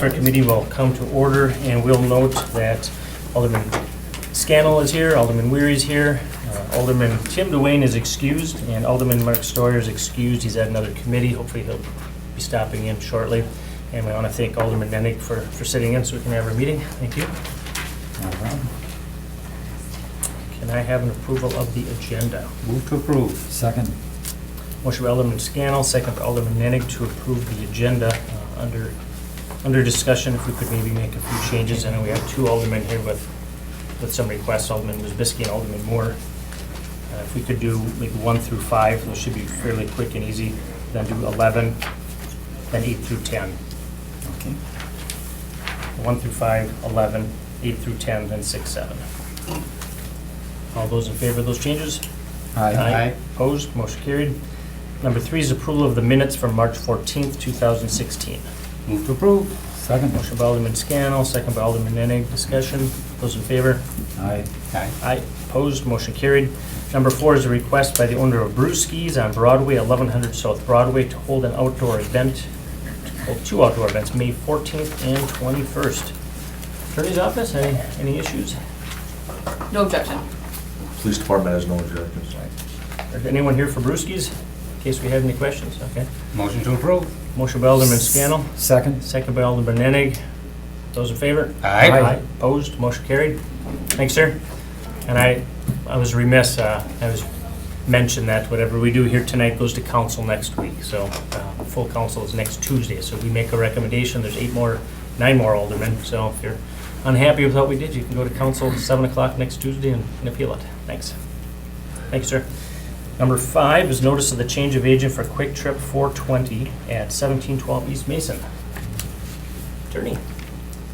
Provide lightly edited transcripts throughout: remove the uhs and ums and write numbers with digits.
Our committee will come to order, and we'll note that Alderman Scannell is here, Alderman Weary is here, Alderman Tim Duane is excused, and Alderman Mark Stoyer is excused. He's at another committee. Hopefully he'll be stopping in shortly. And we want to thank Alderman Nennig for sitting in so we can have our meeting. Thank you. No problem. Can I have an approval of the agenda? Move to approve. Second. Motion by Alderman Scannell, second by Alderman Nennig to approve the agenda. Under discussion, if we could maybe make a few changes. I know we have two aldermen here with some requests, Alderman Wisbisky and Alderman Moore. If we could do maybe 1 through 5, those should be fairly quick and easy. Then do 11, then 8 through 10. Okay. 1 through 5, 11, 8 through 10, then 6, 7. All those in favor of those changes? Aye. Opposed? Motion carried. Number 3 is approval of the minutes from March 14th, 2016. Move to approve. Second. Motion by Alderman Scannell, second by Alderman Nennig. Discussion. Those in favor? Aye. Aye. Aye. Opposed? Motion carried. Number 4 is a request by the owner of Brewskis on Broadway, 1100 South Broadway, to hold an outdoor event, two outdoor events, May 14th and 21st. Attorney's office, any issues? No objection. Police department has no objections. Is anyone here for Brewskis, in case we have any questions? Okay. Motion to approve. Motion by Alderman Scannell, Second. second by Alderman Nennig. Those in favor? Aye. Opposed? Motion carried. Thanks, sir. And I was remiss, I was mentioned that whatever we do here tonight goes to council next week. So full council is next Tuesday. So we make a recommendation. There's 9 more aldermen. So if you're unhappy with what we did, you can go to council 7 o'clock next Tuesday and appeal it. Thanks. Thanks, sir. Number 5 is notice of the change of agent for Quick Trip 420 at 1712 East Mason. Attorney,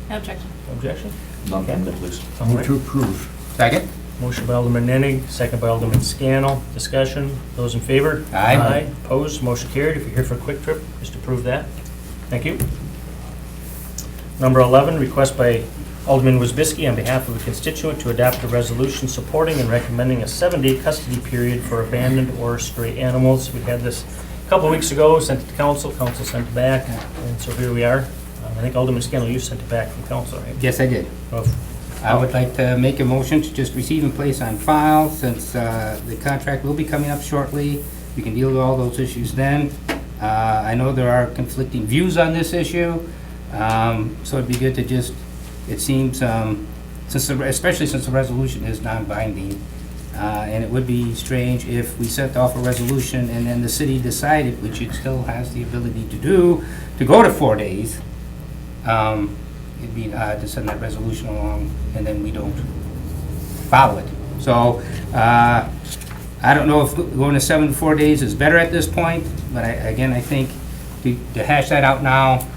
No objection. objection? None from the police. All Move right. to approve. Second. Motion by Alderman Nennig, second by Alderman Scannell. Discussion. Those in favor? Aye. Opposed? Motion carried. If you're here for a Quick Trip, just approve that. Thank you. Number 11, request by Alderman Wisbisky on behalf of a constituent to adopt a resolution supporting and recommending a 7-day custody period for abandoned or stray animals. We had this a couple weeks ago, sent it to council, council sent it back, and so here we are. I think Alderman Scannell, you sent it back from council, right? Yes, I did. Well, I would like to make a motion to just receive and place on file, since the contract will be coming up shortly. We can deal with all those issues then. I know there are conflicting views on this issue, so it'd be good to just, it seems, especially since the resolution is non-binding, and it would be strange if we sent off a resolution and then the city decided, which it still has the ability to do, to go to 4 days. It'd be odd to send that resolution along and then we don't follow it. So, I don't know if going to 7 to 4 days is better at this point, but I think to hash that out now,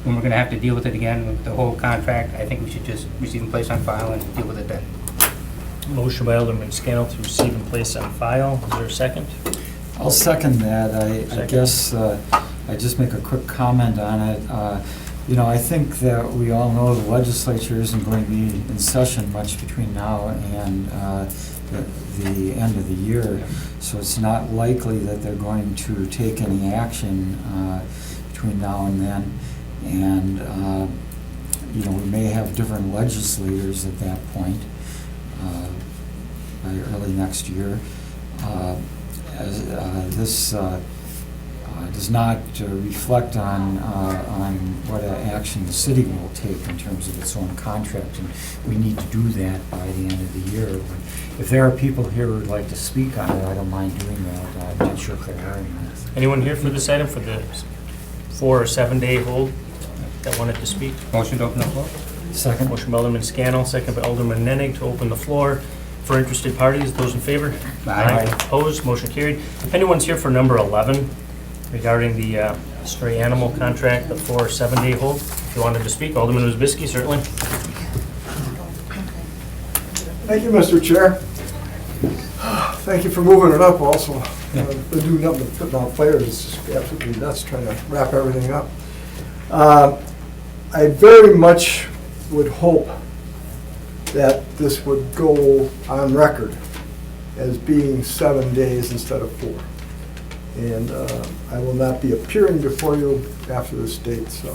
when we're gonna have to deal with it again with the whole contract, I think we should just receive and place on file and deal with it then. motion by Alderman Scannell to receive and place on file. Is there a second? I'll second that. I Second. guess I just make a quick comment on it. I think that we all know the legislature isn't going to be in session much between now and the end of the year. So it's not likely that they're going to take any action between now and then. And, we may have different legislators at that point by early next year. This does not reflect on what action the city will take in terms of its own contract, and we need to do that by the end of the year. If there are people here who would like to speak on it, I don't mind doing that. I'm not sure if there are any. Anyone here for this item for the 4 or 7-day hold that wanted to speak? Motion to open the floor? Second. Motion by Alderman Scannell, second by Alderman Nennig to open the floor for interested parties. Those in favor? Aye. Opposed? Motion carried. If anyone's here for number 11 regarding the stray animal contract, the 4 or 7-day hold, if you wanted to speak, Alderman Wisbisky, certainly. Thank you, Mr. Chair. Thank you for moving it up also. They're doing nothing but putting out fires. It's just absolutely nuts trying to wrap everything up. I very much would hope that this would go on record as being 7 days instead of 4. And I will not be appearing before you after this date, so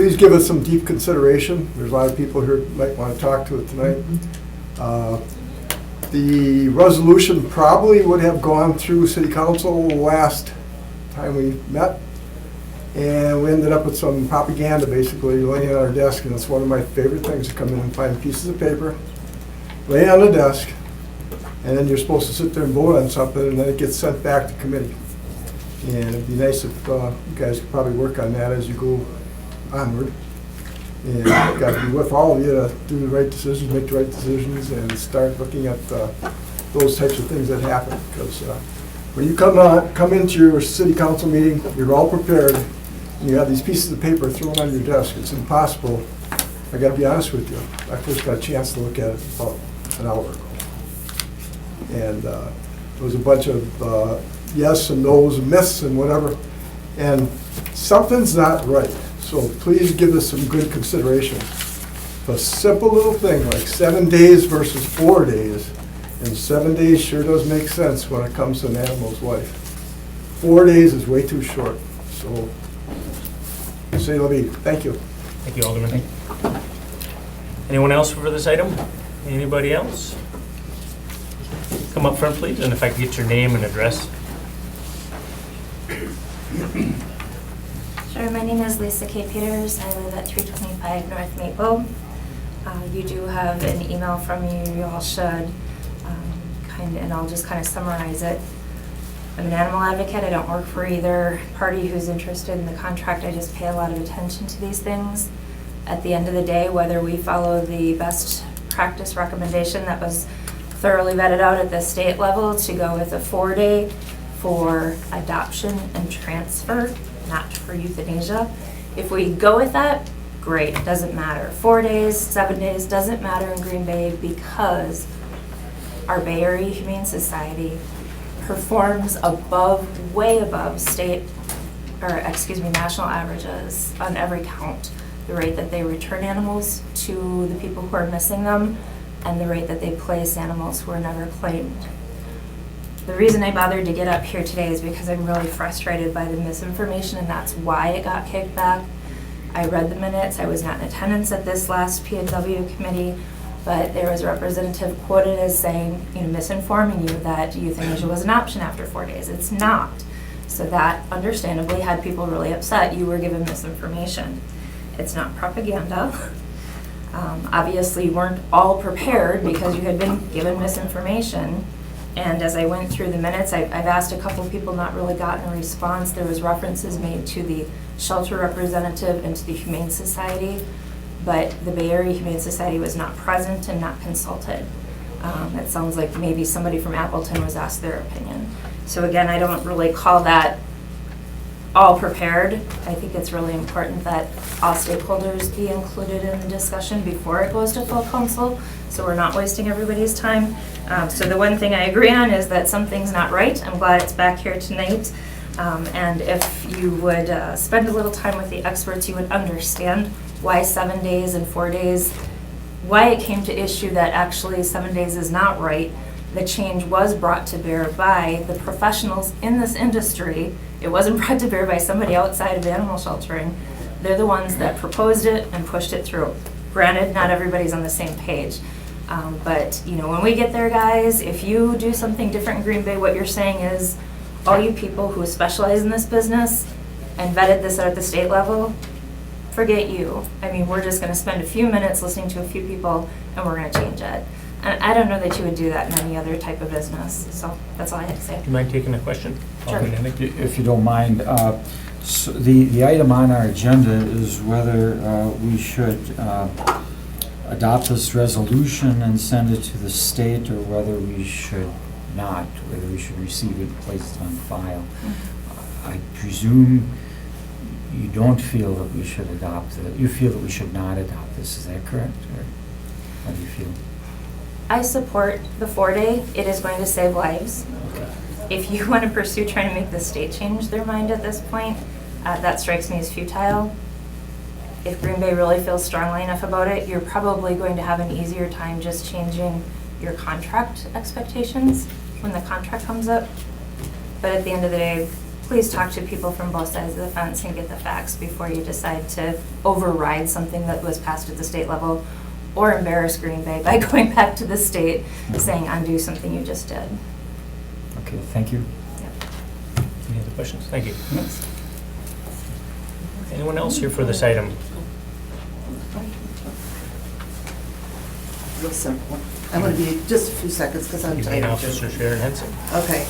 please give it some deep consideration. There's a lot of people here who might want to talk to it tonight. The resolution probably would have gone through city council last time we met, and we ended up with some propaganda basically laying on our desk, and it's one of my favorite things to come in and find pieces of paper, lay on the desk, and then you're supposed to sit there and vote on something, and then it gets sent back to committee. And it'd be nice if you guys could probably work on that as you go onward. And I've got to be with all of you to do the right decisions, make the right decisions, and start looking at those types of things that happen. Because when you come into your city council meeting, you're all prepared, and you have these pieces of paper thrown on your desk. It's impossible. I got to be honest with you. I first got a chance to look at it about an hour ago. And there was a bunch of yes and no's and myths and whatever. And something's not right. So please give us some good consideration. A simple little thing like 7 days versus 4 days, and 7 days sure does make sense when it comes to an animal's life. 4 days is way too short. So, say Levy, thank you. Thank you, Alderman. Anyone else for this item? Anybody else? Come up front, please, and if I could get your name and address. Sure, my name is Lisa K. Peters. I live at 325 North Maple. You do have an email from me. You all should, and I'll just kind of summarize it. I'm an animal advocate. I don't work for either party who's interested in the contract. I just pay a lot of attention to these things. At the end of the day, whether we follow the best practice recommendation that was thoroughly vetted out at the state level to go with a 4-day for adoption and transfer, not for euthanasia. If we go with that, great, it doesn't matter. 4 days, 7 days, doesn't matter in Green Bay because our Bay Area Humane Society performs above, way above national averages on every count. The rate that they return animals to the people who are missing them and the rate that they place animals who are never claimed. The reason I bothered to get up here today is because I'm really frustrated by the misinformation, and that's why it got kicked back. I read the minutes. I was not in attendance at this last P&W committee, but there was a representative quoted as saying, misinforming you that euthanasia was an option after 4 days. It's not. So that understandably had people really upset. You were given misinformation. It's not propaganda. Obviously, you weren't all prepared because you had been given misinformation. And as I went through the minutes, I've asked a couple of people, not really gotten a response. There was references made to the shelter representative and to the Humane Society, but the Bay Area Humane Society was not present and not consulted. It sounds like maybe somebody from Appleton was asked their opinion. So again, I don't really call that all prepared. I think it's really important that all stakeholders be included in the discussion before it goes to full council, so we're not wasting everybody's time. So the one thing I agree on is that something's not right. I'm glad it's back here tonight. And if you would spend a little time with the experts, you would understand why 7 days and 4 days, why it came to issue that actually 7 days is not right. The change was brought to bear by the professionals in this industry. It wasn't brought to bear by somebody outside of animal sheltering. They're the ones that proposed it and pushed it through. Granted, not everybody's on the same page. But when we get there, guys, if you do something different in Green Bay, what you're saying is all you people who specialize in this business and vetted this at the state level, forget you. I mean, we're just going to spend a few minutes listening to a few people and we're going to change it. And I don't know that you would do that in any other type of business. So that's all I had to say. Do you mind taking a question? Sure. Alderman Emick? If you don't mind, so the item on our agenda is whether we should adopt this resolution and send it to the state, or whether we should not, whether we should receive it, place it on file. I presume you don't feel that we should adopt it. You feel that we should not adopt this. Is that correct? Or how do you feel? I support the 4-day. It is going to save lives. If you want to pursue trying to make the state change their mind at this point, that strikes me as futile. If Green Bay really feels strongly enough about it, you're probably going to have an easier time just changing your contract expectations when the contract comes up. But at the end of the day, please talk to people from both sides of the fence and get the facts before you decide to override something that was passed at the state level or embarrass Green Bay by going back to the state saying undo something you just did. Okay, thank you. Any other questions? Thank you. Anyone else here for this item? Real simple. I'm going to be just a few seconds because I'm Humane tired. Officer Sharon Henson. Okay.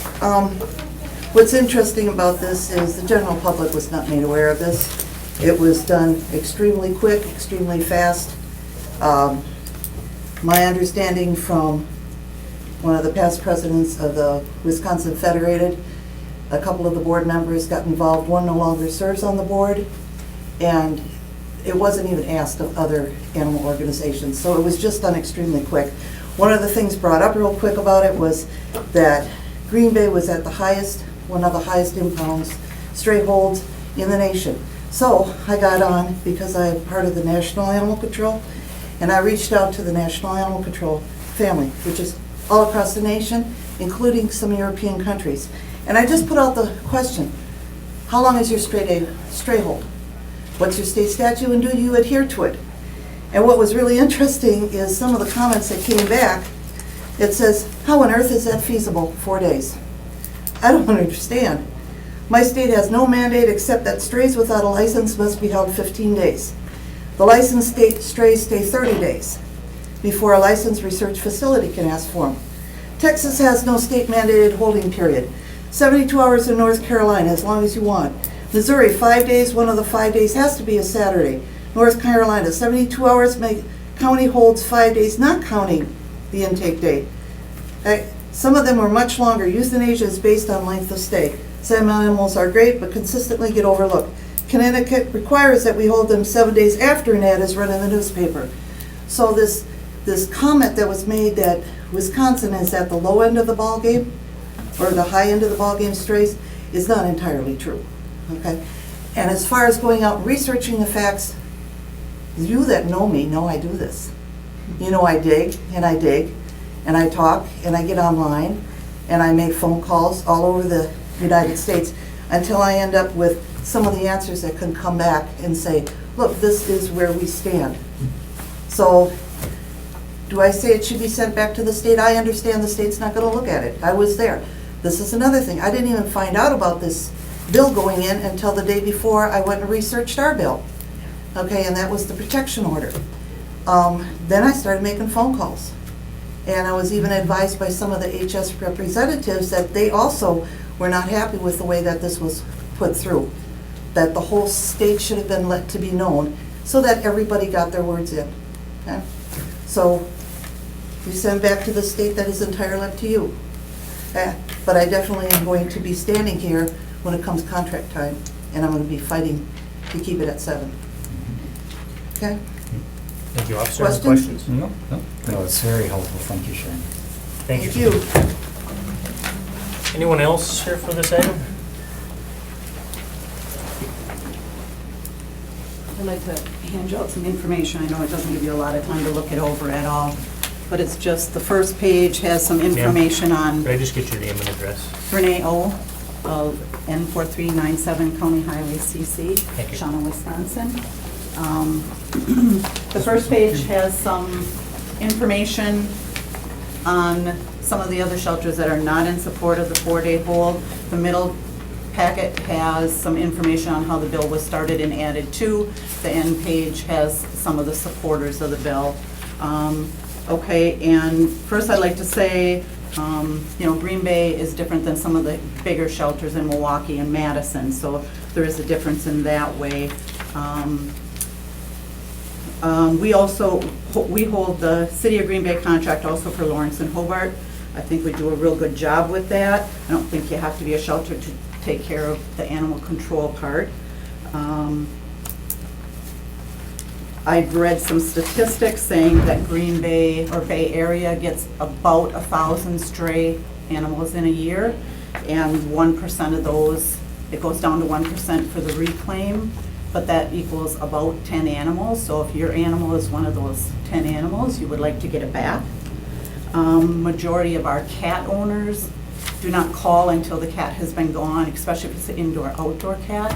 What's interesting about this is the general public was not made aware of this. It was done extremely quick, extremely fast. My understanding from one of the past presidents of the Wisconsin Federated, a couple of the board members got involved. One no longer serves on the board, and it wasn't even asked of other animal organizations, so it was just done extremely quick. One of the things brought up real quick about it was that Green Bay was at the highest, one of the highest impounds, stray holds in the nation. So I got on because I'm part of the National Animal Control, and I reached out to the National Animal Control family, which is all across the nation, including some European countries. And I just put out the question, how long is your stray hold? What's your state statute and do you adhere to it? And what was really interesting is some of the comments that came back. It says, how on earth is that feasible, 4 days? I don't understand. My state has no mandate except that strays without a license must be held 15 days. The licensed strays stay 30 days before a licensed research facility can ask for them. Texas has no state mandated holding period. 72 hours in North Carolina, as long as you want. Missouri, 5 days, one of the 5 days has to be a Saturday. North Carolina, 72 hours, county holds 5 days, not counting the intake day. Some of them are much longer. Euthanasia is based on length of stay. Some animals are great, but consistently get overlooked. Connecticut requires that we hold them 7 days after an ad is run in the newspaper. So this comment that was made that Wisconsin is at the low end of the ball game, or the high end of the ball game strays, is not entirely true. Okay? And as far as going out and researching the facts, you that know me know I do this. You know I dig, and I talk, and I get online, and I make phone calls all over the United States until I end up with some of the answers that can come back and say, look, this is where we stand. So, do I say it should be sent back to the state? I understand the state's not going to look at it. I was there. This is another thing. I didn't even find out about this bill going in until the day before I went and researched our bill. Okay, and that was the protection order. Then I started making phone calls. And I was even advised by some of the HS representatives that they also were not happy with the way that this was put through. That the whole state should have been let to be known so that everybody got their words in. Okay? So, you send back to the state, that is entirely up to you. But I definitely am going to be standing here when it comes contract time, and I'm going to be fighting to keep it at 7. Okay? Thank you, Officer. Any Questions? questions? No, it's very helpful. Thank you, Sharon. Thank you. Anyone else here for this item? I'd like to hand you out some information. I know it doesn't give you a lot of time to look it over at all, but it's just, the first page has some information on Could I just get your name and address? Renee O. of N4397 County Highway CC, Thank you. Shawna, Wisconsin. The first page has some information on some of the other shelters that are not in support of the 4-day hold. The middle packet has some information on how the bill was started and added to. The end page has some of the supporters of the bill. Okay, and first I'd like to say, Green Bay is different than some of the bigger shelters in Milwaukee and Madison, so there is a difference in that way. We hold the City of Green Bay contract also for Lawrence and Hobart. I think we do a real good job with that. I don't think you have to be a shelter to take care of the animal control part. I've read some statistics saying that Green Bay or Bay Area gets about 1,000 stray animals in a year, and 1% of those, it goes down to 1% for the reclaim, but that equals about 10 animals. So if your animal is one of those 10 animals, you would like to get it back. Majority of our cat owners do not call until the cat has been gone, especially if it's an indoor-outdoor cat.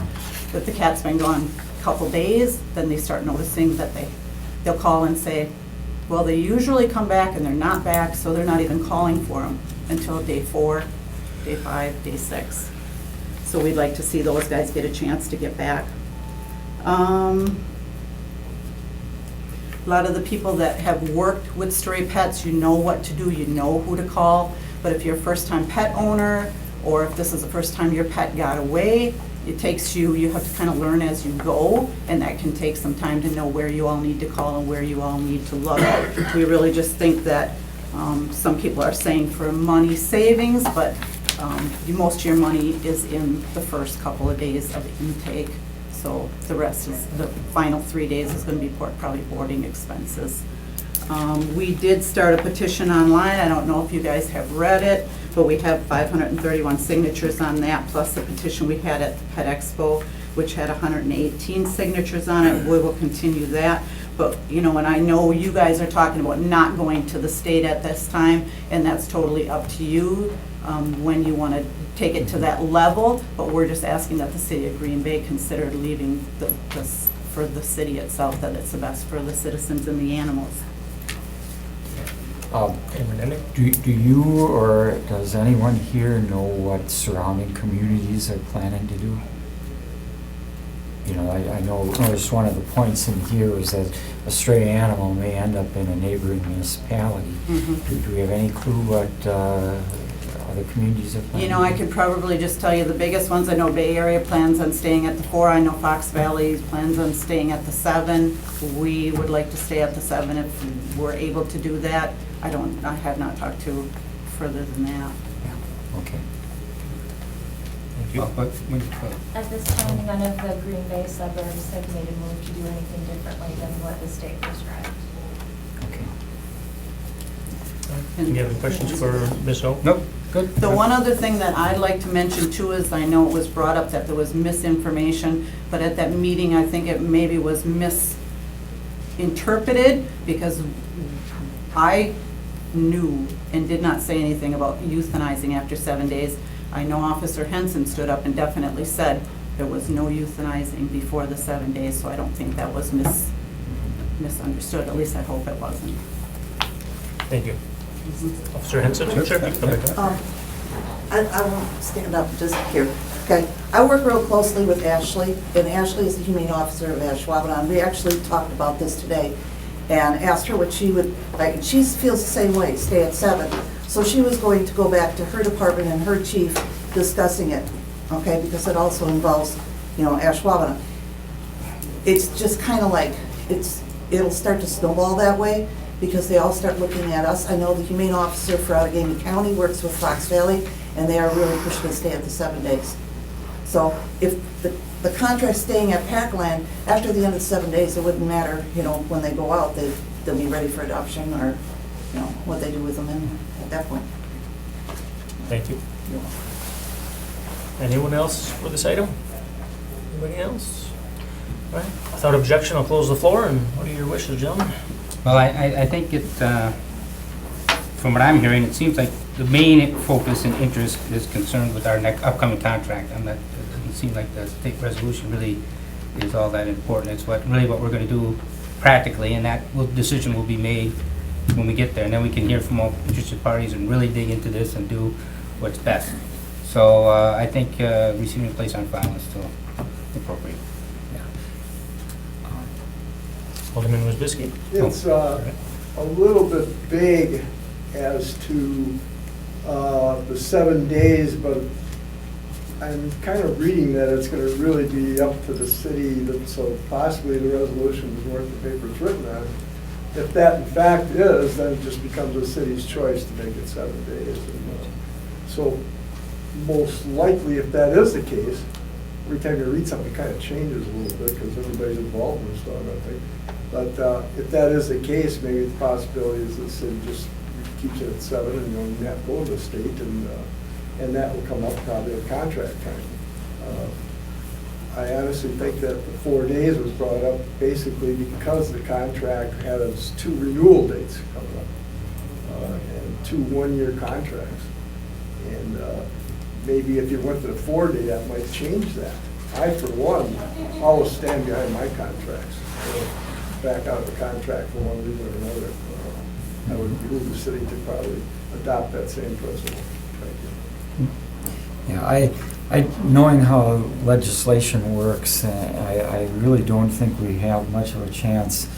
If the cat's been gone a couple days, then they start noticing that they'll call and say, well, they usually come back and they're not back, so they're not even calling for them until day 4, day 5, day 6. So we'd like to see those guys get a chance to get back. A lot of the people that have worked with stray pets, you know what to do, you know who to call. But if you're a first-time pet owner, or if this is the first time your pet got away, it takes you have to kind of learn as you go, and that can take some time to know where you all need to call and where you all need to look. We really just think that some people are saying for money savings, but most of your money is in the first couple of days of intake. So the rest is, the final 3 days is going to be probably boarding expenses. We did start a petition online. I don't know if you guys have read it, but we have 531 signatures on that, plus the petition we had at the Pet Expo, which had 118 signatures on it. We will continue that. But, you know, and I know you guys are talking about not going to the state at this time, and that's totally up to you when you want to take it to that level. But we're just asking that the city of Green Bay consider leaving for the city itself, that it's the best for the citizens and the animals. Do you or does anyone here know what surrounding communities are planning to do? You know, I know just one of the points in here is that a stray animal may end up in a neighboring municipality. Do we have any clue what other communities are planning? You know, I could probably just tell you the biggest ones. I know Bay Area plans on staying at the 4. I know Fox Valley plans on staying at the 7. We would like to stay at the 7 if we're able to do that. I have not talked to further than that. Yeah, okay. Thank you. At this time, none of the Green Bay suburbs have made a move to do anything differently than what the state prescribed. Okay. Do you have any questions for Ms. O? Nope, good. The one other thing that I'd like to mention too is, I know it was brought up that there was misinformation, but at that meeting, I think it maybe was misinterpreted, because I knew and did not say anything about euthanizing after 7 days. I know Officer Henson stood up and definitely said there was no euthanizing before the 7 days, so I don't think that was misunderstood. At least I hope it wasn't. Thank you. Officer Henson? Sure. Come back. I won't stand up, just here. Okay, I work real closely with Ashley, and Ashley is the humane officer of Ashwaubenon. We actually talked about this today and asked her what she would, like, she feels the same way, stay at 7. So she was going to go back to her department and her chief discussing it, okay, because it also involves, you know, Ashwaubenon. It's just kind of like, it'll start to snowball that way, because they all start looking at us. I know the humane officer for Allegheny County works with Fox Valley, and they are really pushing to stay at the 7 days. So if the contract's staying at Packland, after the end of 7 days, it wouldn't matter, you know, when they go out, they'll be ready for adoption, or, you know, what they do with them at that point. Thank you. Anyone else for this item? Anybody else? All right. Without objection, I'll close the floor, and what are your wishes, gentlemen? Well, I think it, from what I'm hearing, it seems like the main focus and interest is concerned with our next upcoming contract. It doesn't seem like the state resolution really is all that important. It's what we're going to do practically, and that decision will be made when we get there, and then we can hear from all interested parties and really dig into this and do what's best. So I think receiving a place on file is still appropriate. Alderman Wisbisky. It's a little bit vague as to the 7 days, but I'm kind of reading that it's going to really be up to the city, so possibly the resolution is worth the paper it's written on. If that in fact is, then it just becomes the city's choice to make it 7 days. And, so most likely, if that is the case, every time you read something, it kind of changes a little bit because everybody's involved in stuff, I think. But if that is the case, maybe the possibility is the city just keeps it at 7 and you don't have to go to the state, and that will come up probably at contract time. I honestly think that the 4 days was brought up basically because the contract had its 2 renewal dates coming up, and 2 one-year contracts. And maybe if you went to the 4-day, that might change that. I, for one, always stand behind my contracts. I don't back out of the contract for one reason or another. I would behoove the city to probably adopt that same principle. Thank you. Yeah, knowing how legislation works, I really don't think we have much of a chance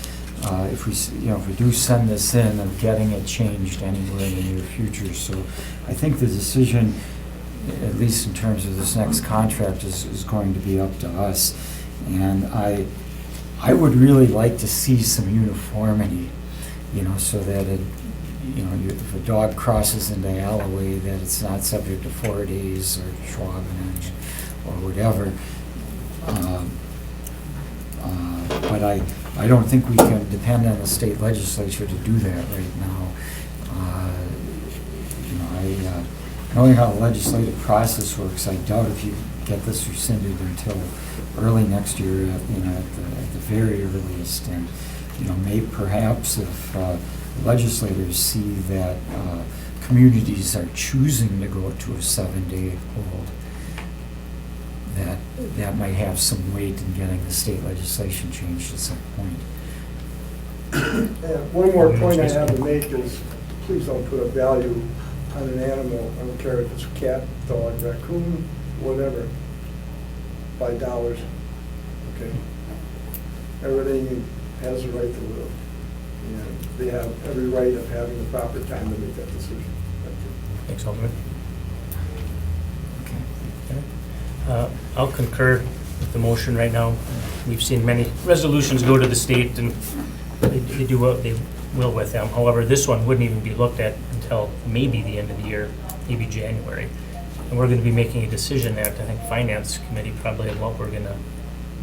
if we do send this in, of getting it changed anywhere in the near future. So I think the decision, at least in terms of this next contract, is going to be up to us. And I would really like to see some uniformity, so that if a dog crosses into Alloway, that it's not subject to 4 days or Schwab or whatever. But I don't think we can depend on the state legislature to do that right now. Knowing how the legislative process works, I doubt if you get this rescinded until early next year, at the very earliest. And maybe perhaps if legislators see that communities are choosing to go to a 7-day hold, that might have some weight in getting the state legislation changed at some point. One more point I have to make is, please don't put a value on an animal. I don't care if it's a cat, dog, raccoon, whatever, by dollars. Okay? Everything has a right to live. And they have every right of having the proper time to make that decision. Thank you. Thanks, Alderman. I'll concur with the motion right now. We've seen many resolutions go to the state, and they do what they will with them. However, this one wouldn't even be looked at until maybe the end of the year, maybe January. And we're going to be making a decision at, I think, Finance Committee probably of what we're going to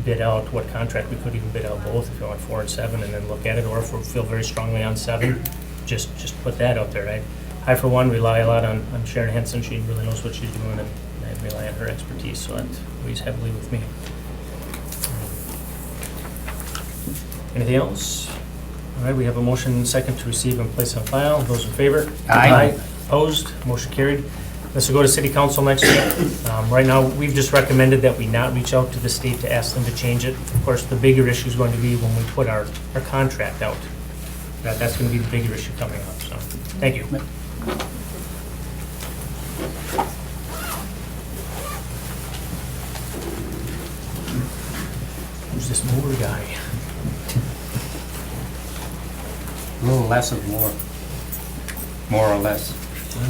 bid out, what contract. We could even bid out both if you want 4 and 7 and then look at it, or if we feel very strongly on 7, just put that out there. I for one, rely a lot on Sharon Henson. She really knows what she's doing, and I rely on her expertise, so that weighs heavily with me. Anything else? All right, we have a motion and second to receive and place on file. Those in favor? Aye. Opposed? Motion carried. This will go to City Council next week. Right now, we've just recommended that we not reach out to the state to ask them to change it. Of course, the bigger issue is going to be when we put our contract out. That's going to be the bigger issue coming up, so, thank you. Who's this mower guy? A little less of more or less.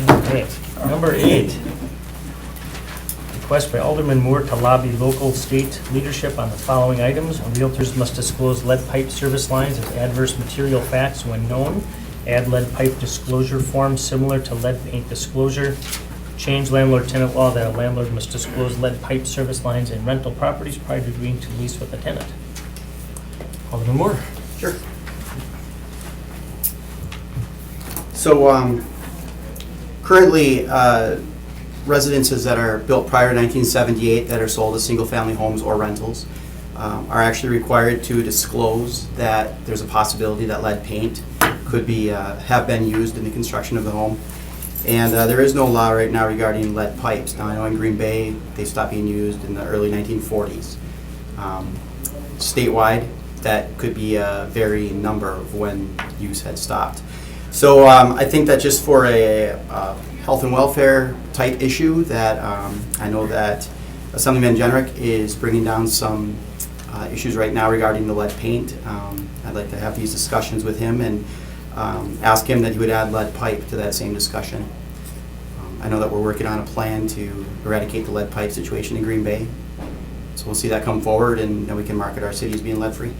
Okay, number 8. Request by Alderman Moore to lobby local state leadership on the following items. Realtors must disclose lead pipe service lines as adverse material facts when known. Add lead pipe disclosure form similar to lead paint disclosure. Change landlord-tenant law that a landlord must disclose lead pipe service lines in rental properties prior to agreeing to lease with a tenant. Alderman Moore. Sure. So currently, residences that are built prior to 1978 that are sold as single-family homes or rentals are actually required to disclose that there's a possibility that lead paint could be have been used in the construction of the home. And there is no law right now regarding lead pipes. Now I know in Green Bay they stopped being used in the early 1940s. Statewide, that could be a vary number of when use had stopped. So I think that just for a health and welfare type issue that I know that Assemblyman Jenrick is bringing down some issues right now regarding the lead paint. I'd like to have these discussions with him and ask him that he would add lead pipe to that same discussion. I know that we're working on a plan to eradicate the lead pipe situation in Green Bay. So we'll see that come forward, and then we can market our city as being lead free.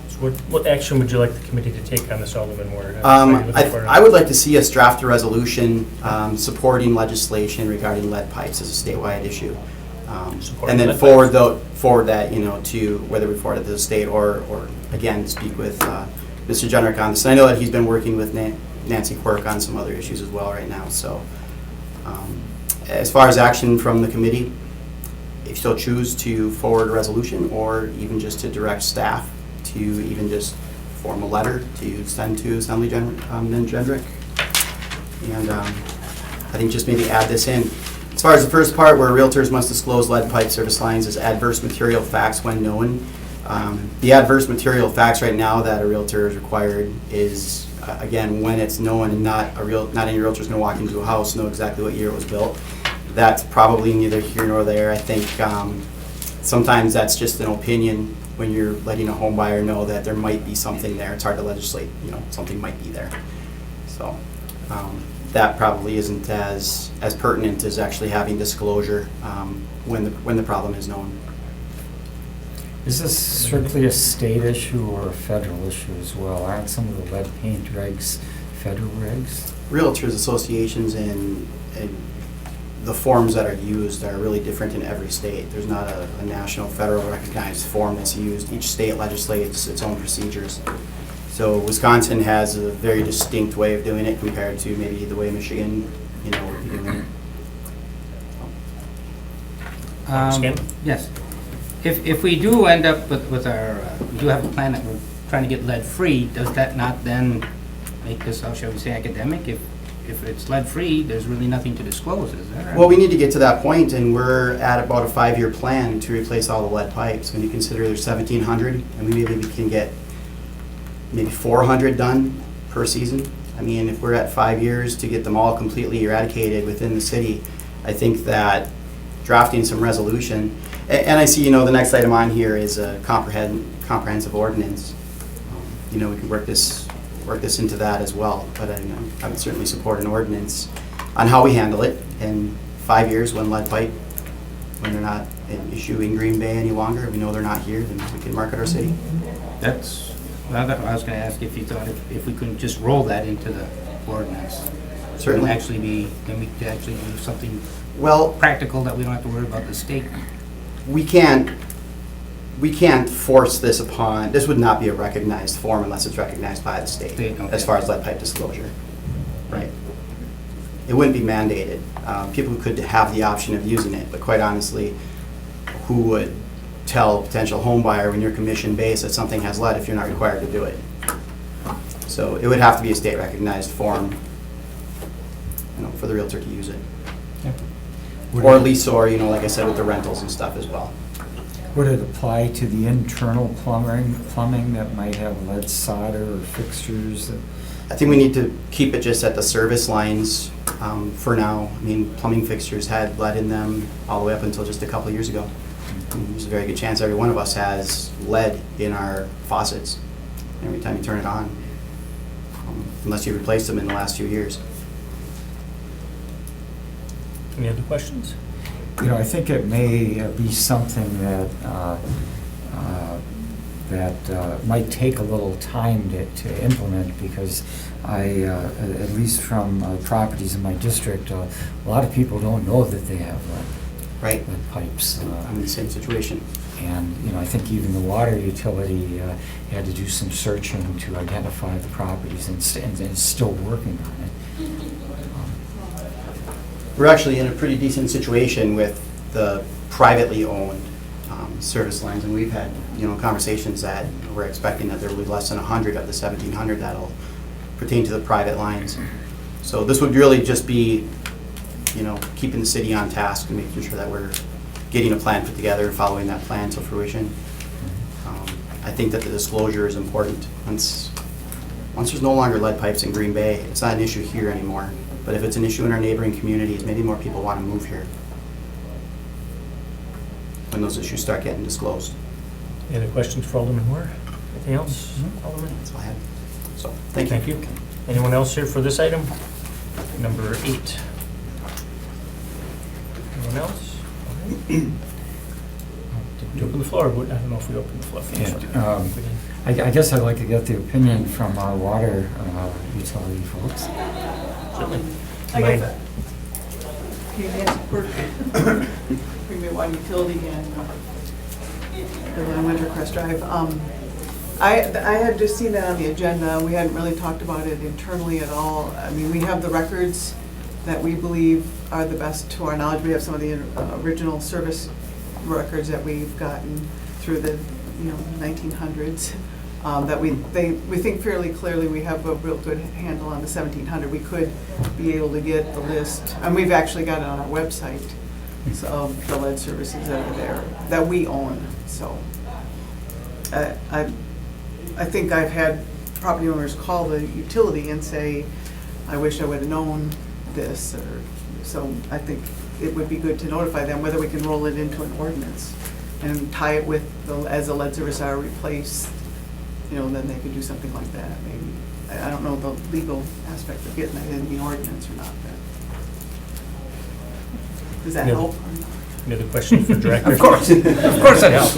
So what action would you like the committee to take on this, Alderman Moore? I would like to see us draft a resolution supporting legislation regarding lead pipes as a statewide issue. And then forward that, to whether we forward it to the state or again, speak with Mr. Jenrick on this. And I know that he's been working with Nancy Quirk on some other issues as well right now. So as far as action from the committee, if you still choose to forward a resolution or even just to direct staff to even just form a letter to send to Assemblyman Jenrick. And I think just maybe add this in. As far as the first part, where realtors must disclose lead pipe service lines as adverse material facts when known. The adverse material facts right now that a realtor is required is, again, when it's known, and not any realtor is going to walk into a house, know exactly what year it was built. That's probably neither here nor there. I think sometimes that's just an opinion when you're letting a home buyer know that there might be something there. It's hard to legislate, something might be there. So that probably isn't as pertinent as actually having disclosure when the problem is known. Is this strictly a state issue or a federal issue as well? Aren't some of the lead paint regs federal regs? Realtors associations and the forms that are used are really different in every state. There's not a national, federal recognized form that's used. Each state legislates its own procedures. So Wisconsin has a very distinct way of doing it compared to maybe the way Michigan, would be doing it. Skip? Yes. If we do end up with our, we do have a plan that we're trying to get lead-free, does that not then make this, how shall we say, academic? If it's lead-free, there's really nothing to disclose, is there? Well, we need to get to that point, and we're at about a 5-year plan to replace all the lead pipes. When you consider there's 1,700, and we can get maybe 400 done per season. I mean, if we're at 5 years to get them all completely eradicated within the city, I think that drafting some resolution, and I see, the next item on here is a comprehensive ordinance. We can work this into that as well, but I would certainly support an ordinance on how we handle it in 5 years when lead pipe, when they're not an issue in Green Bay any longer, we know they're not here, then we can market our city. That's, well, I was gonna ask if you thought if we couldn't just roll that into the ordinance. Certainly. Then we could actually do something Well, practical that we don't have to worry about the state. we can't force this upon, this would not be a recognized form unless it's recognized by the state, State, okay. as far as lead pipe disclosure. Right. It wouldn't be mandated. People could have the option of using it, but quite honestly, who would tell a potential home buyer when you're commission-based that something has lead if you're not required to do it? So it would have to be a state-recognized form, for the realtor to use it. Or lease, or, like I said, with the rentals and stuff as well. Would it apply to the internal plumbing that might have lead solder or fixtures? I think we need to keep it just at the service lines for now. I mean, plumbing fixtures had lead in them all the way up until just a couple of years ago. There's a very good chance every one of us has lead in our faucets every time you turn it on, unless you replaced them in the last few years. Any other questions? I think it may be something that might take a little time to implement, because at least from properties in my district, a lot of people don't know that they have Right. lead pipes. I'm in the same situation. And, I think even the water utility had to do some searching to identify the properties and is still working on it. We're actually in a pretty decent situation with the privately owned service lines, and we've had, conversations that we're expecting that there will be less than 100 of the 1,700 that'll pertain to the private lines. So this would really just be, keeping the city on task and making sure that we're getting a plan put together and following that plan to fruition. I think that the disclosure is important. Once there's no longer lead pipes in Green Bay, it's not an issue here anymore. But if it's an issue in our neighboring communities, maybe more people want to move here when those issues start getting disclosed. Any other questions for Alderman Moore? Anything else, Alderman? That's all I had. So, thank you. Thank you. Anyone else here for this item? Number 8. Anyone else? To open the floor, I don't know if we opened the floor. I guess I'd like to get the opinion from our water utility folks. Certainly. I guess that. Okay, Nancy Quirk, Green Bay Water Utility and Wintercrest Drive. I had just seen that on the agenda. We hadn't really talked about it internally at all. I mean, we have the records that we believe are the best to our knowledge. We have some of the original service records that we've gotten through the 1900s. that we think fairly clearly we have a real good handle on the 1,700. We could be able to get the list, and we've actually got it on our website, so, of the lead services that are there, that we own, so. I think I've had property owners call the utility and say, I wish I would have known this, or, so I think it would be good to notify them whether we can roll it into an ordinance and tie it with, as the lead service are replaced, then they could do something like that, maybe. I don't know the legal aspect of getting that in the ordinance or not, but. Does that Yeah. help? Any other questions for Director? Of course it helps.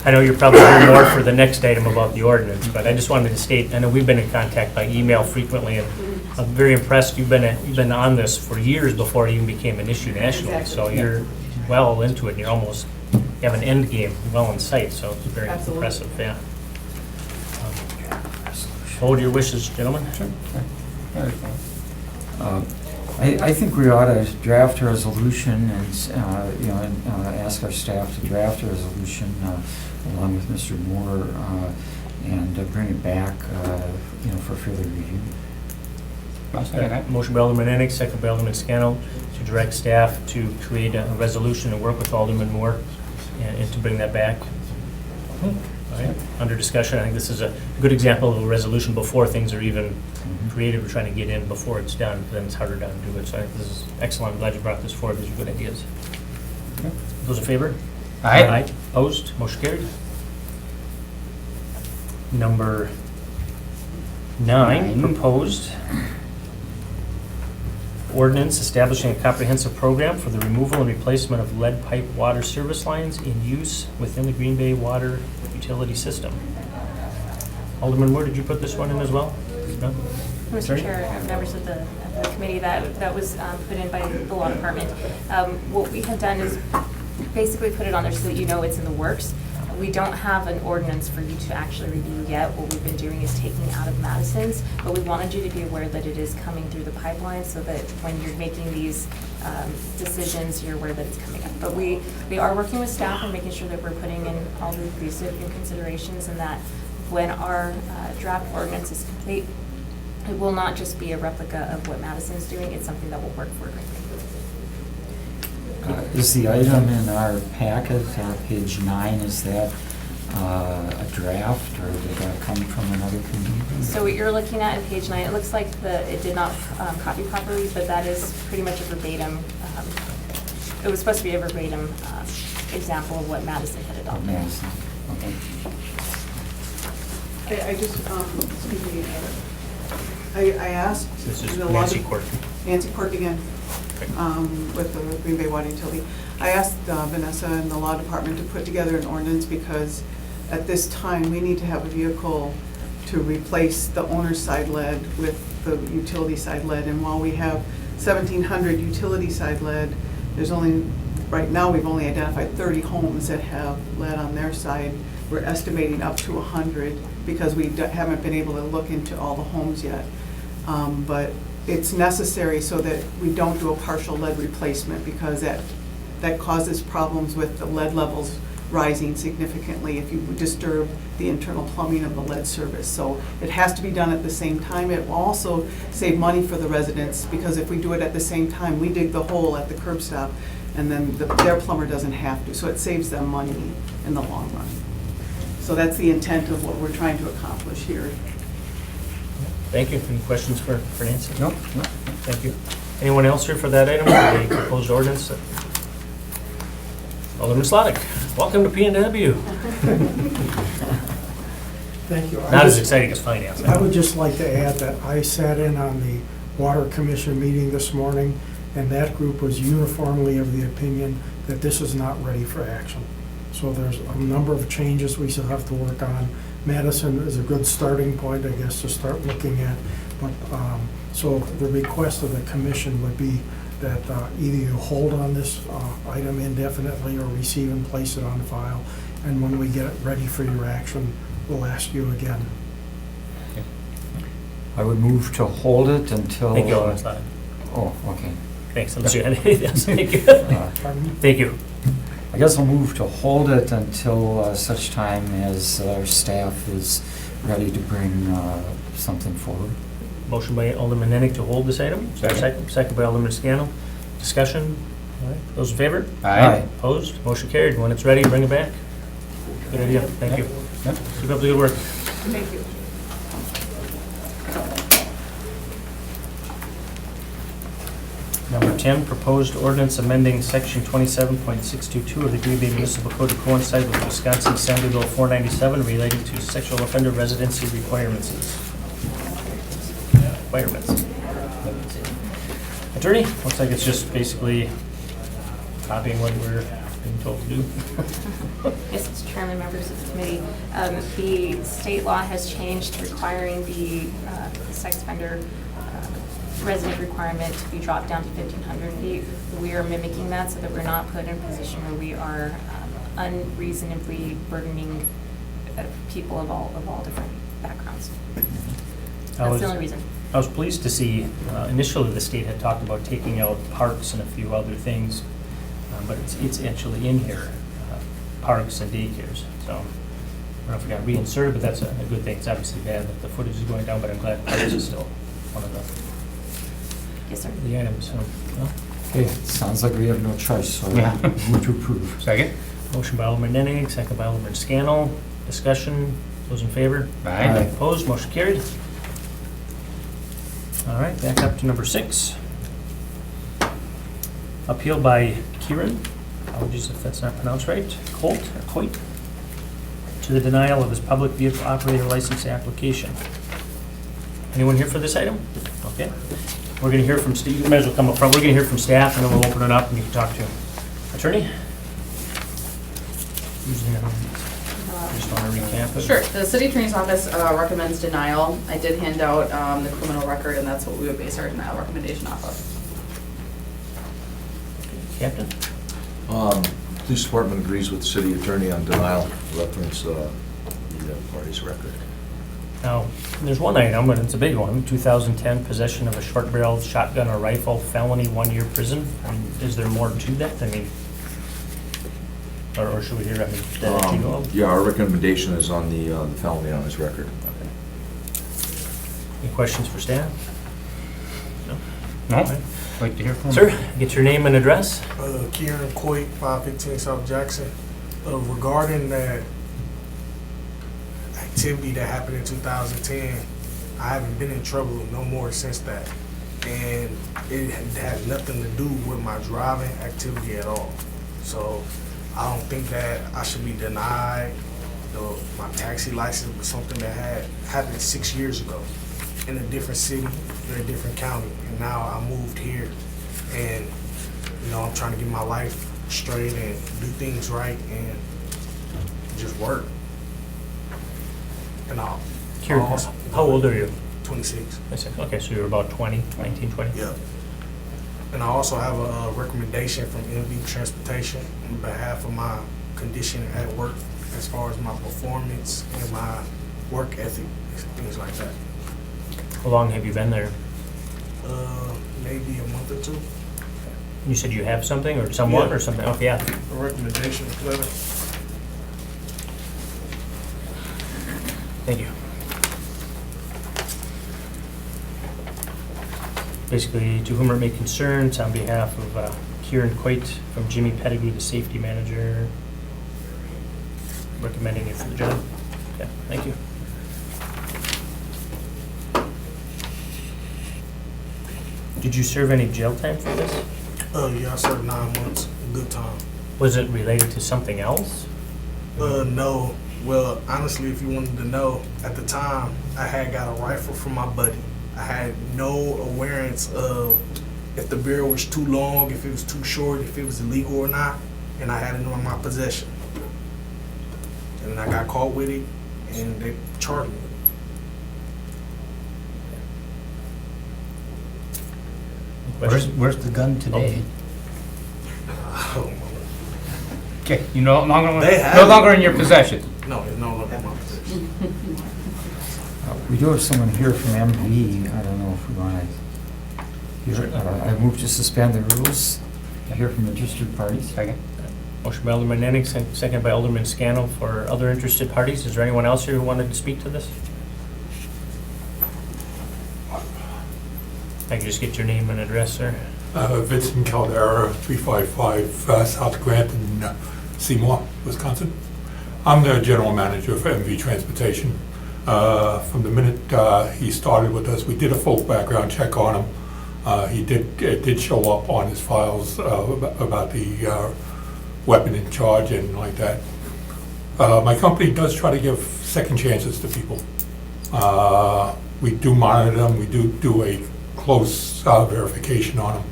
I know you're probably hearing more for the next item about the ordinance, but I just wanted to state, I know we've been in contact by email frequently, and I'm very impressed. You've been on this for years before it even became an issue nationally, so you're well into it, and you have an end game well in sight, so it's very Absolutely. impressive, yeah. Hold your wishes, gentlemen. I think we ought to draft a resolution and, ask our staff to draft a resolution along with Mr. Moore and bring it back, for further review. I'll second that. Motion by Alderman Ennick, second by Alderman Scannell, to direct staff to create a resolution and work with Alderman Moore and to bring that back. All right, under discussion, I think this is a good example of a resolution before things are even created. We're trying to get in before it's done, then it's harder to undo it. So I think this is excellent. I'm glad you brought this forward. These are good ideas. Okay. Those in favor? Aye. Opposed? Motion carried. Number 9, proposed ordinance establishing a comprehensive program for the removal and replacement of lead pipe water service lines in use within the Green Bay water utility system. Alderman Moore, did you put this one in as well? No? Sorry? Mr. Chair, members of the committee, that was put in by the law department. What we have done is basically put it on there so that you know it's in the works. We don't have an ordinance for you to actually review yet. What we've been doing is taking out of Madison's, but we wanted you to be aware that it is coming through the pipeline so that when you're making these decisions, you're aware that it's coming up. But we are working with staff and making sure that we're putting in all the significant considerations, and that when our draft ordinance is complete, it will not just be a replica of what Madison's doing. It's something that will work for Green Bay. Is the item in our packet, page 9, is that a draft, or did that come from another committee? So what you're looking at in page 9, it looks like it did not copy properly, but that is pretty much a verbatim, it was supposed to be a verbatim example of what Madison had adopted. Madison, okay. I just, excuse me, I asked. This is the law Nancy de- Quirk. Nancy Quirk again, with the Green Bay Water Utility. I asked Vanessa and the law department to put together an ordinance because at this time, we need to have a vehicle to replace the owner's side lead with the utility side lead. And while we have 1,700 utility side lead, there's only, right now, we've only identified 30 homes that have lead on their side. We're estimating up to 100 because we haven't been able to look into all the homes yet. But it's necessary so that we don't do a partial lead replacement because that causes problems with the lead levels rising significantly if you disturb the internal plumbing of the lead service. So it has to be done at the same time. It will also save money for the residents because if we do it at the same time, we dig the hole at the curb stop and then their plumber doesn't have to. So it saves them money in the long run. So that's the intent of what we're trying to accomplish here. Thank you. Any questions for Nancy? No? Thank you. Anyone else here for that item, the proposed ordinance? Alderman Slotnick, welcome to PNW. Thank you. Not as exciting as finance. I would just like to add that I sat in on the Water Commission meeting this morning, and that group was uniformly of the opinion that this is not ready for action. So there's a number of changes we still have to work on. Madison is a good starting point, I guess, to start looking at. But so the request of the commission would be that either you hold on this item indefinitely or receive and place it on file. And when we get it ready for your action, we'll ask you again. I would move to hold it until... Thank you, Alderman Slotnick. Oh, okay. Thanks. Unless you had anything else. Thank you. Pardon me? Thank you. I I guess I'll move to hold it until such time as our staff is ready to bring something forward. Motion by Alderman Nenning to hold this item. Is there a second? Second by Alderman Scannell. Discussion? All right. Those in favor? Aye. Opposed? Motion carried. When it's ready, bring it back. Good idea. Thank you. Yep. Keep up the good work. Thank you. Number 10, proposed ordinance amending section 27.622 of the Green Bay Municipal Code to coincide with Wisconsin Assembly Bill 497 relating to sexual offender residency requirements. Attorney, looks like it's just basically copying what we're being told to do. Yes, Mr. Chairman, members of the committee. The state law has changed requiring the sex offender resident requirement to be dropped down to 1,500 feet. We are mimicking that so that we're not put in a position where we are unreasonably burdening people of all different backgrounds. That's the only reason. I was pleased to see, initially the state had talked about taking out parks and a few other things, but it's actually in here, parks and daycares. So I don't know if we got reinserted, but that's a good thing. It's obviously bad that the footage is going down, but I'm glad this is still one of Yes, sir. the items. So, well, Okay, sounds like we have no choice, so Yeah. move to approve. Second? motion by Alderman Nenning, second by Alderman Scannell. Discussion, those in favor? Aye. Opposed, motion carried. All right, back up to number 6. Appeal by Kieran, apologies if that's not pronounced right, Coit, to the denial of his public vehicle operator license application. Anyone here for this item? Okay. We're going to hear from, you might as well come up front. We're going to hear from staff, and then we'll open it up, and you can talk to attorney. Usually I just want to recap it. Sure. The city attorney's office recommends denial. I did hand out the criminal record, and that's what we would base our denial recommendation off of. Captain? Police department agrees with the city attorney on denial, reference the party's record. Now, there's one item, and it's a big one, 2010 possession of a short-barreled shotgun or rifle, felony, 1-year prison. I mean, is there more to that? I mean, or should we hear, I mean, that you go? Yeah, our recommendation is on the felony on his record. Okay. Any questions for staff? No? No? All right. Like to hear from Sir, get your name and address. Kieran Coit, 515 South Jackson. Regarding that activity that happened in 2010, I haven't been in trouble no more since that. And it had nothing to do with my driving activity at all. So I don't think that I should be denied my taxi license was something that had happened 6 years ago in a different city, in a different county. And now I moved here and, you know, I'm trying to get my life straight and do things right and just work. And I'll Kieran, also- how old are you? 26. Okay, so you're about 20, 19, 20? Yeah. And I also have a recommendation from MV Transportation on behalf of my condition at work as far as my performance and my work ethic, things like that. How long have you been there? Maybe a month or two. You said you have something or someone Yeah. or something? Okay, yeah. A recommendation letter. Thank you. Basically, to whom it may concern, it's on behalf of Kieran Coit from Jimmy Pettigrew, the safety manager, recommending you for the job. Okay, thank you. Did you serve any jail time for this? Yeah, I served 9 months. Good time. Was it related to something else? No. Well, honestly, if you wanted to know, at the time, I had got a rifle from my buddy. I had no awareness of if the barrel was too long, if it was too short, if it was illegal or not, and I had it in my possession. And then I got caught with it, and they charged me. Where's the gun today? Oh, Okay, you no longer, They have no it. longer in your possession. no, it's no longer in my possession. We do have someone here from MV. I don't know if we want to. I move to suspend the rules. I hear from the district parties. Second. Motion by Alderman Nenning, second by Alderman Scannell for other interested parties. Is there anyone else here who wanted to speak to this? I can just get your name and address, sir. Vincent Caldera, 355 South Grant in Seymour, Wisconsin. I'm the general manager for MV Transportation. From the minute he started with us, we did a full background check on him. It did show up on his files about the weapon in charge and like that. My company does try to give second chances to people. We do monitor them. We do a close verification on them.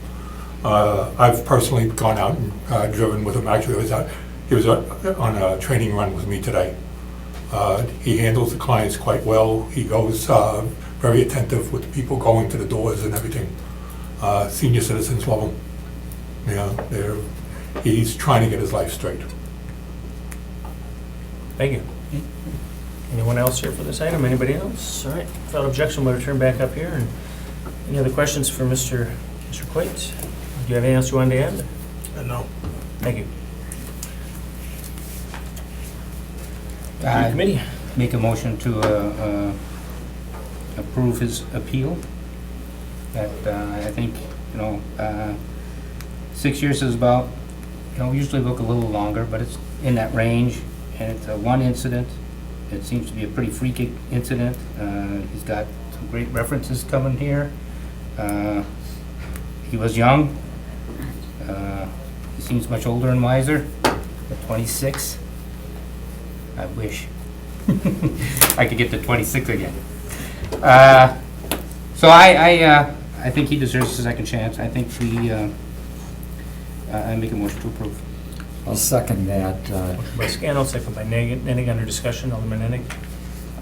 I've personally gone out and driven with him. Actually, he was on a training run with me today. He handles the clients quite well. He goes very attentive with the people going to the doors and everything. Senior citizens love him. Yeah, he's trying to get his life straight. Thank you. Anyone else here for this item? Anybody else? All right, without objection, we'll return back up here. And any other questions for Mr. Coit? Do you have anything else you wanted to add? No. Thank you. Committee. Make a motion to approve his appeal. That I think, 6 years is about, we usually look a little longer, but it's in that range. And it's one incident. It seems to be a pretty freaky incident. He's got some great references coming here. He was young. He seems much older and wiser. At 26. I wish I could get to 26 again. So I think he deserves a second chance. I think I make a motion to approve. I'll second that. Motion by Scannell, second by Nenning. Under discussion, Alderman Nenning.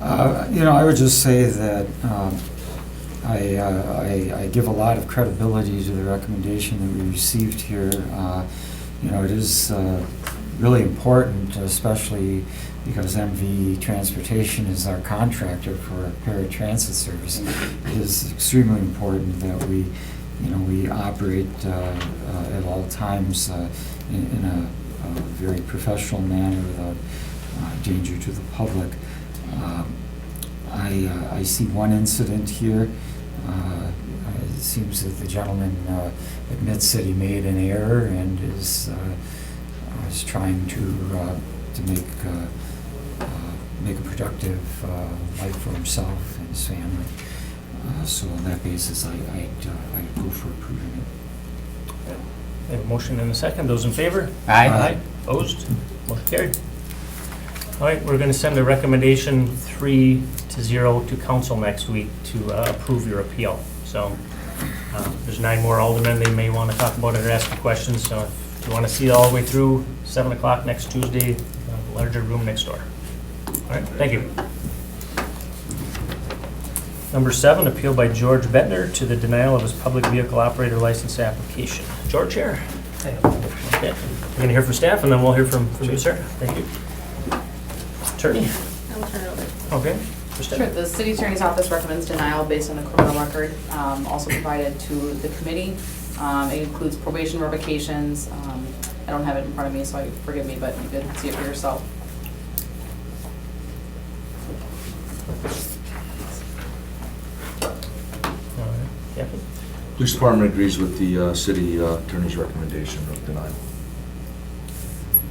I would just say that I give a lot of credibility to the recommendation that we received here. It is really important, especially because MV Transportation is our contractor for paratransit service. It is extremely important that we operate at all times in a very professional manner without danger to the public. I see one incident here. It seems that the gentleman admits that he made an error and is trying to make a productive life for himself and his family. So on that basis, I go for approving it. We have a motion and a second. Those in favor? Aye. Opposed? Motion carried. All right, we're going to send a recommendation 3-0 to council next week to approve your appeal. So there's 9 more aldermen. They may want to talk about it or ask you questions. So if you want to see it all the way through, 7 o'clock next Tuesday, larger room next door. All right, thank you. Number 7, appeal by George Bettner to the denial of his public vehicle operator license application. George here. Okay. We're going to hear from staff and then we'll hear from you, sir. Thank you. Attorney? I'll turn it over. Okay. Sure, the city attorney's office recommends denial based on the criminal record, also provided to the committee. It includes probation revocations. I don't have it in front of me, so forgive me, but you can see it for yourself. Police Department agrees with the city attorney's recommendation of denial.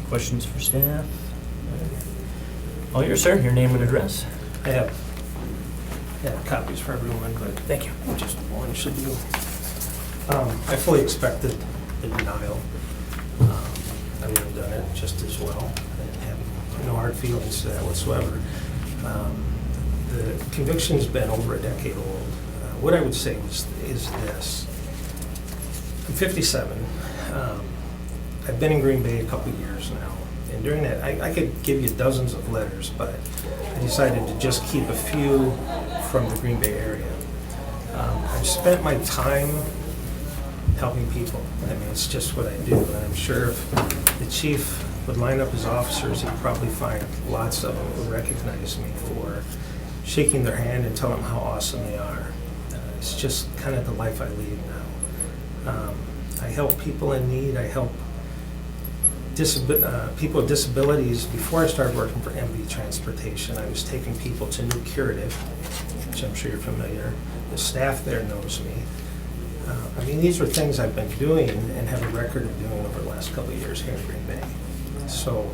Questions for staff? All yours, sir. Your name and address. I have copies for everyone, but Thank you. just one should do. I fully expected the denial. I would have done it just as well. I have no hard feelings to that whatsoever. The conviction's been over a decade old. What I would say is this. I'm 57. I've been in Green Bay a couple years now. And during that, I could give you dozens of letters, but I decided to just keep a few from the Green Bay area. I've spent my time helping people. I mean, it's just what I do. And I'm sure if the chief would line up his officers, he'd probably find lots of them who recognize me for shaking their hand and telling them how awesome they are. It's just kind of the life I lead now. I help people in need. I help people with disabilities, before I started working for MV Transportation, I was taking people to New Curative, which I'm sure you're familiar. The staff there knows me. I mean, these are things I've been doing and have a record of doing over the last couple of years here in Green Bay. So,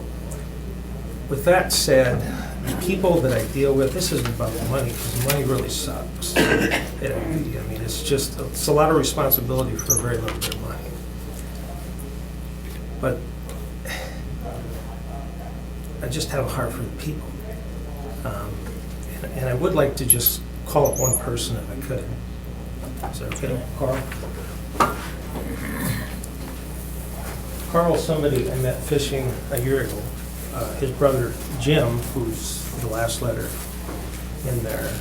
with that said, the people that I deal with, this isn't about the money, because the money really sucks. I mean, it's a lot of responsibility for a very little bit of money. But I just have a heart for the people. And I would like to just call up one person if I could. Is that okay, Carl? Carl's somebody I met fishing a year ago. His brother Jim, who's the last letter in there.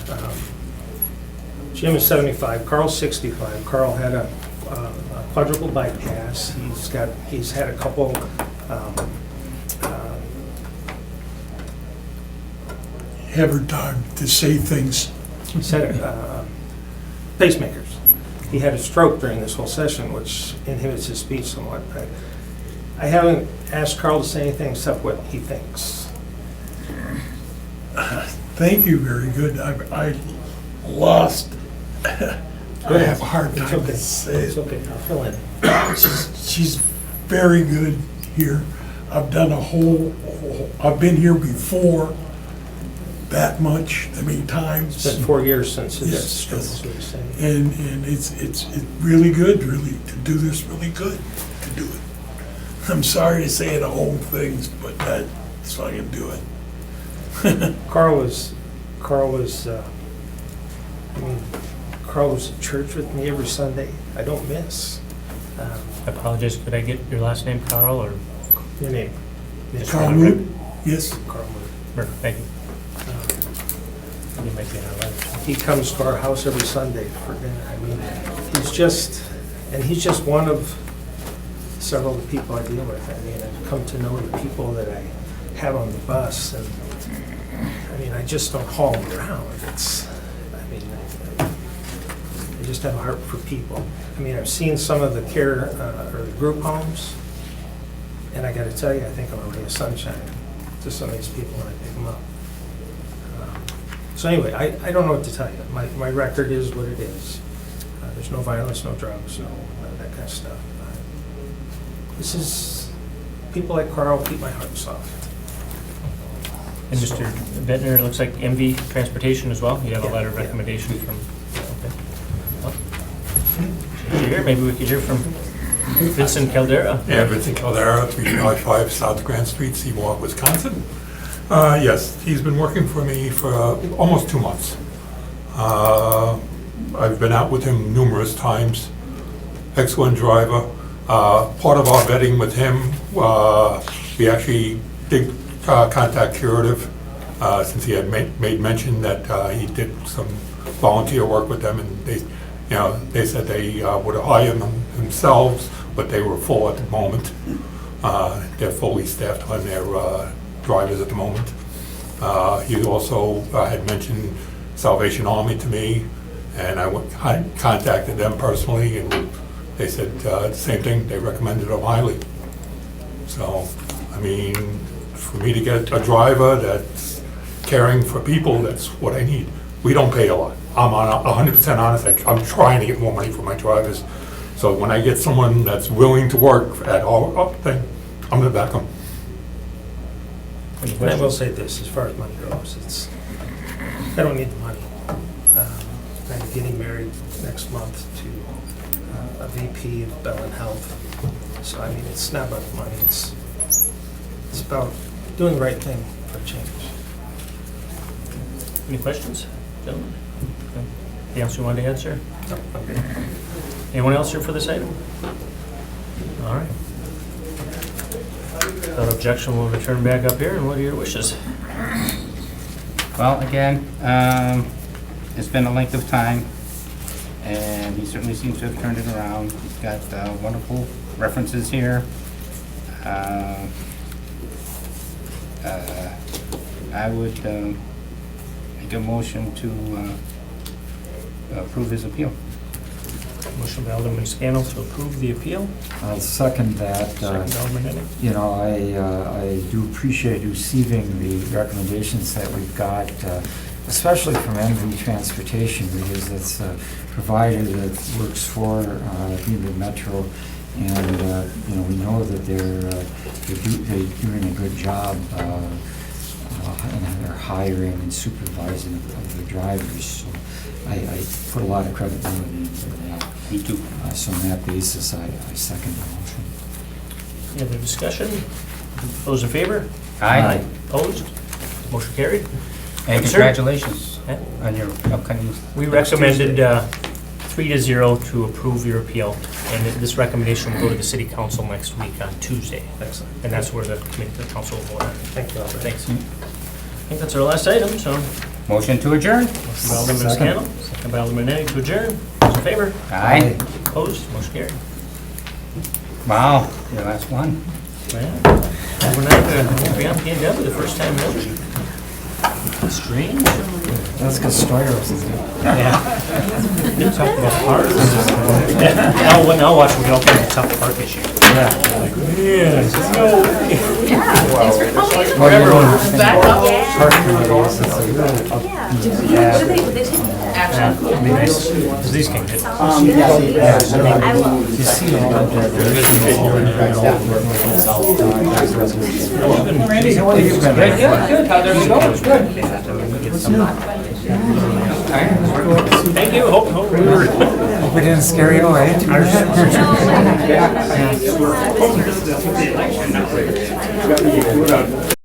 Jim is 75, Carl's 65. Carl had a quadruple bypass. He's had a couple Ever time to say things. He's had pacemakers. He had a stroke during this whole session, which inhibits his speech somewhat. I haven't asked Carl to say anything except what he thinks. Thank you, very good. I lost. I have a hard time to say it. It's okay, I'll fill in. She's very good here. I've done I've been here before that much, I mean, times. It's been 4 years since his Yes, stroke, yes. is what he's saying. And it's really good, really, to do this, really good to do it. I'm sorry to say the whole things, but that's how you do it. Carl was at church with me every Sunday. I don't miss. I apologize, could I get your last name, Carl, or? Your name? Carl Root? Yes. Carl Root. Thank you. You might be on our list. He comes to our house every Sunday for dinner. I mean, he's just one of several of the people I deal with. I mean, I've come to know the people that I have on the bus, and I mean, I just don't haul them around. I just have a heart for people. I mean, I've seen some of the care or the group homes, and I got to tell you, I think I'm a ray of sunshine to some of these people when I pick them up. So anyway, I don't know what to tell you. My record is what it is. There's no violence, no drugs, no that kind of stuff. This is, people like Carl keep my heart soft. And Mr. Bettner, it looks like MV Transportation as well. You have a Yeah, letter of yeah. recommendation from, okay. Well, here, maybe we could hear from Vincent Caldera. Yeah, Vincent Caldera, 355 South Grand Street, Seymour, Wisconsin. Yes, he's been working for me for almost 2 months. I've been out with him numerous times. Excellent driver. Part of our vetting with him, we actually did contact Curative since he had made mention that he did some volunteer work with them, and they said they would hire them themselves, but they were full at the moment. They're fully staffed on their drivers at the moment. He also had mentioned Salvation Army to me, and I contacted them personally, and they said the same thing. They recommended them highly. So, I mean, for me to get a driver that's caring for people, that's what I need. We don't pay a lot. I'm 100% honest. I'm trying to get more money for my drivers. So when I get someone that's willing to work at all, then I'm going to back them. And I will say this, as far as money goes, I don't need the money. I'm getting married next month to a VP of Bellin Health. So, I mean, it's not about the money, it's about doing the right thing for a change. Any questions, gentlemen? Anything else you wanted to answer? No, okay. Anyone else here for this item? All right. Without objection, we'll return back up here, and what are your wishes? Well, again, it's been a length of time, and he certainly seems to have turned it around. He's got wonderful references here. I would make a motion to approve his appeal. Motion by Alderman Scannell to approve the appeal. I'll second that. Second, Alderman Henning. You know, I do appreciate receiving the recommendations that we've got, especially from MV Transportation, because it's a provider that works for Green Bay Metro, and, you know, we know that they're doing a good job, and they're hiring and supervising of their drivers, so I put a lot of credibility into that. Me too. So on that basis, I second the motion. Any other discussion? Those in favor? Aye. Opposed? Motion carried. And Thank you, sir. congratulations Yeah. on your upcoming. We next recommended Tuesday. 3-0 to approve your appeal, and this recommendation will go to the city council next week on Tuesday. Excellent. And that's where the committee, the council will vote on it. Thank you, Albert. Thanks. I think that's our last item, so. Motion to adjourn. Motion by Alderman Second. Scannell, second by Alderman Nenning to adjourn. Those in favor? Aye. Opposed? Motion carried. Wow, your last one. Well, we're not, we haven't been done for the first time ever. Strange. That's because Stoyers is there. Yeah. We'll talk about parks. Now watch, we're gonna play the tough park issue. Yeah. Back up. Park committees, it's a really upbeat, Yeah, it'd be nice, 'cause these can get. you see all of that. You've been Good, good. How's everything going? Good. Thank you, hope we were. Hope we didn't scare you away.